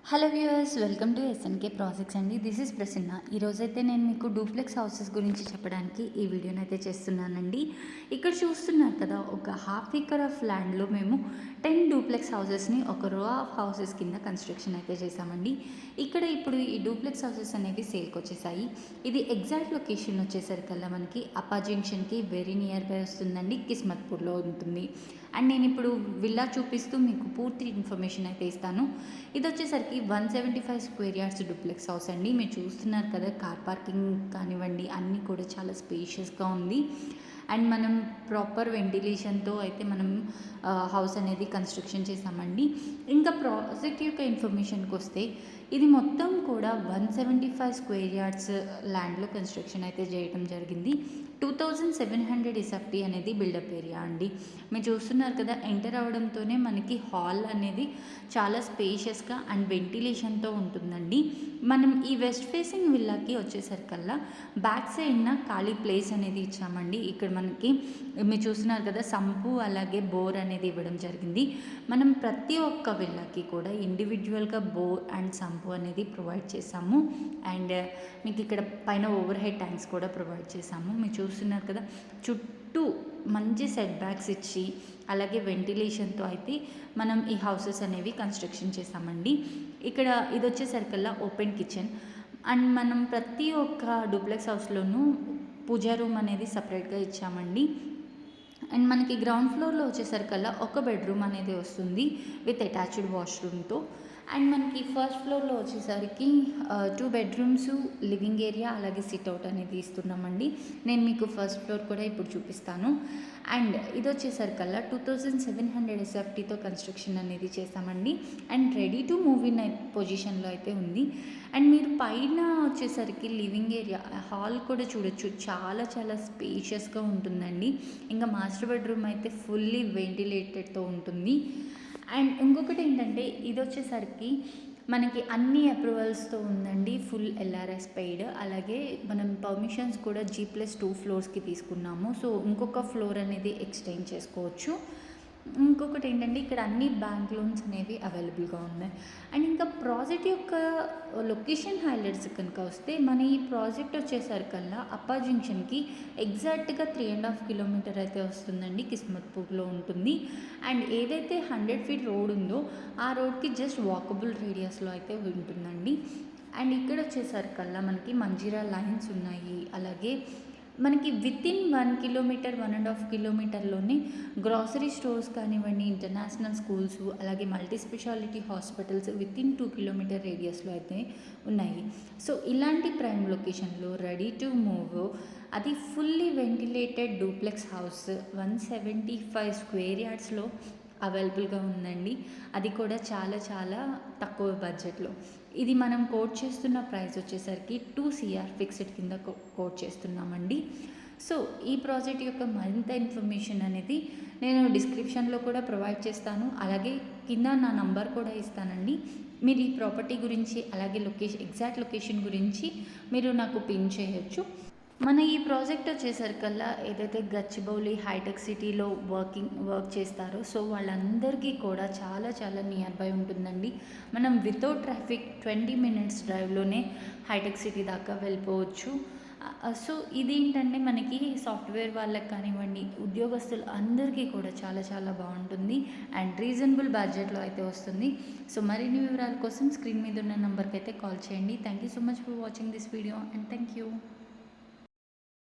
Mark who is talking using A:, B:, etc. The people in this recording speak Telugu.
A: Hello viewers, welcome to S N K projects అండి. This is Prasanna. ఈరోజైతే నేను మీకు డూప్లెక్స్ హౌసెస్ గురించి చెప్పడానికి ఈ వీడియోని అయితే చేస్తున్నానండి. ఇక్కడ చూస్తున్నారు కదా, ఒక హాఫ్ ఏకర్ ఆఫ్ ల్యాండ్లో మేము 10 డూప్లెక్స్ హౌసెస్ని ఒక రో ఆఫ్ హౌసెస్ కింద కన్స్ట్రక్షన్ అయితే చేసామండి. ఇక్కడ ఇప్పుడు ఈ డూప్లెక్స్ హౌసెస్ అనేవి సేల్కి వచ్చేసాయి. ఇది ఎగ్జాక్ట్ లొకేషన్ వచ్చేసరికల్లా మనకి అప్పా జంక్షన్కి వెరీ నియర్ బై వస్తుందండి, కిస్మత్పూర్లో ఉంటుంది. అండ్ నేను ఇప్పుడు విల్లా చూపిస్తూ మీకు పూర్తి ఇన్ఫర్మేషన్ అయితే ఇస్తాను. ఇది వచ్చేసరికి 175 స్క్వేర్ యార్డ్స్ డూప్లెక్స్ హౌస్ అండి. మీరు చూస్తున్నారు కదా, కార్ పార్కింగ్ కానివ్వండి అన్నీ కూడా చాలా స్పేషియస్గా ఉంది. అండ్ మనం ప్రాపర్ వెంటిలేషన్తో అయితే మనం హౌస్ అనేది కన్స్ట్రక్షన్ చేసామండి. ఇంకా ప్రాజెక్ట్ యొక్క ఇన్ఫర్మేషన్కి వస్తే ఇది మొత్తం కూడా 175 స్క్వేర్ యార్డ్స్ ల్యాండ్లో కన్స్ట్రక్షన్ అయితే చేయడం జరిగింది. 2700 ఎస్ఎఫ్టీ అనేది బిల్డప్ ఏరియా అండి. మీరు చూస్తున్నారు కదా, ఎంటర్ అవడంతోనే మనకి హాల్ అనేది చాలా స్పేషియస్గా అండ్ వెంటిలేషన్తో ఉంటుందండి. మనం ఈ వెస్ట్ ఫేసింగ్ విల్లాకి వచ్చేసరికల్లా బ్యాక్ సైడ్న ఖాళీ ప్లేస్ అనేది ఇచ్చామండి. ఇక్కడ మనకి మీరు చూస్తున్నారు కదా, సంపు అలాగే బోర్ అనేది ఇవ్వడం జరిగింది. మనం ప్రతి ఒక్క విల్లాకి కూడా ఇండివిజువల్గా బోర్ అండ్ సంపు అనేది ప్రొవైడ్ చేసాము. అండ్ మీకు ఇక్కడ పైన ఓవర్ హెడ్ ట్యాంక్స్ కూడా ప్రొవైడ్ చేసాము. మీరు చూస్తున్నారు కదా, చుట్టూ మంచి సెట్ బ్యాక్స్ ఇచ్చి అలాగే వెంటిలేషన్తో అయితే మనం ఈ హౌసెస్ అనేవి కన్స్ట్రక్షన్ చేసామండి. ఇక్కడ ఇది వచ్చేసరికల్లా ఓపెన్ కిచెన్. అండ్ మనం ప్రతి ఒక్క డూప్లెక్స్ హౌస్లోనూ పూజా రూమ్ అనేది సపరేట్గా ఇచ్చామండి. అండ్ మనకి గ్రౌండ్ ఫ్లోర్లో వచ్చేసరికల్లా ఒక బెడ్రూమ్ అనేది వస్తుంది విత్ అటాచ్డ్ వాష్రూమ్తో. అండ్ మనకి ఫస్ట్ ఫ్లోర్లో వచ్చేసరికి 2 బెడ్రూమ్స్, లివింగ్ ఏరియా అలాగే సిట్అవుట్ అనేది ఇస్తున్నామండి. నేను మీకు ఫస్ట్ ఫ్లోర్ కూడా ఇప్పుడు చూపిస్తాను. అండ్ ఇది వచ్చేసరికల్లా 2700 ఎస్ఎఫ్టీతో కన్స్ట్రక్షన్ అనేది చేసామండి. And ready to move in పొజిషన్లో అయితే ఉంది. అండ్ మీరు పైన వచ్చేసరికి లివింగ్ ఏరియా హాల్ కూడా చూడొచ్చు, చాలా చాలా స్పేషియస్గా ఉంటుందండి. ఇంకా మాస్టర్ బెడ్రూమ్ అయితే ఫుల్లీ వెంటిలేటెడ్తో ఉంటుంది. అండ్ ఇంకొకటి ఏంటంటే, ఇది వచ్చేసరికి మనకి అన్ని అప్రూవల్స్తో ఉందండి. Full LRS paid. అలాగే మనం పర్మిషన్స్ కూడా G+2 ఫ్లోర్స్కి తీసుకున్నాము. సో ఇంకొక ఫ్లోర్ అనేది ఎక్స్టెండ్ చేసుకోవచ్చు. ఇంకొకటి ఏంటంటే, ఇక్కడ అన్ని బ్యాంక్ లోన్స్ అనేవి అవైలబుల్గా ఉన్నాయి. అండ్ ఇంకా ప్రాజెక్ట్ యొక్క లొకేషన్ హైలైట్స్ కనుక వస్తే, మన ఈ ప్రాజెక్ట్ వచ్చేసరికల్లా అప్పా జంక్షన్కి ఎగ్జాక్ట్గా 3.5 కిలోమీటర్ అయితే వస్తుందండి, కిస్మత్పూర్లో ఉంటుంది. అండ్ ఏదైతే 100 ఫీట్ రోడ్ ఉందో ఆ రోడ్కి జస్ట్ వాకబుల్ రేడియస్లో అయితే ఉంటుందండి. అండ్ ఇక్కడ వచ్చేసరికల్లా మనకి మంజీరా లైన్స్ ఉన్నాయి. అలాగే మనకి వితిన్ 1 కిలోమీటర్ 1.5 కిలోమీటర్లోనే గ్రాసరీ స్టోర్స్ కానివ్వండి, ఇంటర్నేషనల్ స్కూల్స్ అలాగే multi speciality hospitals within 2 kilometre రేడియస్లో అయితే ఉన్నాయి. సో ఇలాంటి ప్రైమ్ లొకేషన్లో రెడీ టు మూవ్, అది fully ventilated duplex house 175 square యార్డ్స్లో అవైలబుల్గా ఉందండి. అది కూడా చాలా చాలా తక్కువ బడ్జెట్లో. ఇది మనం కోట్ చేస్తున్న ప్రైస్ వచ్చేసరికి 2 CR ఫిక్స్డ్ కింద కోట్ చేస్తున్నామండి. సో ఈ ప్రాజెక్ట్ యొక్క మరింత ఇన్ఫర్మేషన్ అనేది నేను డిస్క్రిప్షన్లో కూడా ప్రొవైడ్ చేస్తాను. అలాగే కింద నా నంబర్ కూడా ఇస్తానండి. మీరు ఈ ప్రాపర్టీ గురించి అలాగే ఎగ్జాక్ట్ లొకేషన్ గురించి మీరు నాకు పిన్ చేయొచ్చు. మన ఈ ప్రాజెక్ట్ వచ్చేసరికల్లా ఏదైతే గచ్చిబౌలి హైటెక్ సిటీలో వర్క్ చేస్తారో, సో వాళ్ళందరికీ కూడా చాలా చాలా నియర్ బై ఉంటుందండి. మనం వితౌట్ ట్రాఫిక్ 20 మినిట్స్ డ్రైవ్లోనే హైటెక్ సిటీ దాకా వెళ్ళిపోవచ్చు. సో ఇదేంటంటే, మనకి సాఫ్ట్వేర్ వాళ్ళకి కానివ్వండి, ఉద్యోగస్తులు అందరికీ కూడా చాలా చాలా బాగుంటుంది. అండ్ రీజనబుల్ బడ్జెట్లో అయితే వస్తుంది. సో మరిన్ని వివరాల కోసం స్క్రీన్ మీద ఉన్న నెంబర్కి అయితే కాల్ చేయండి. Thank you so much for watching this video and thank you.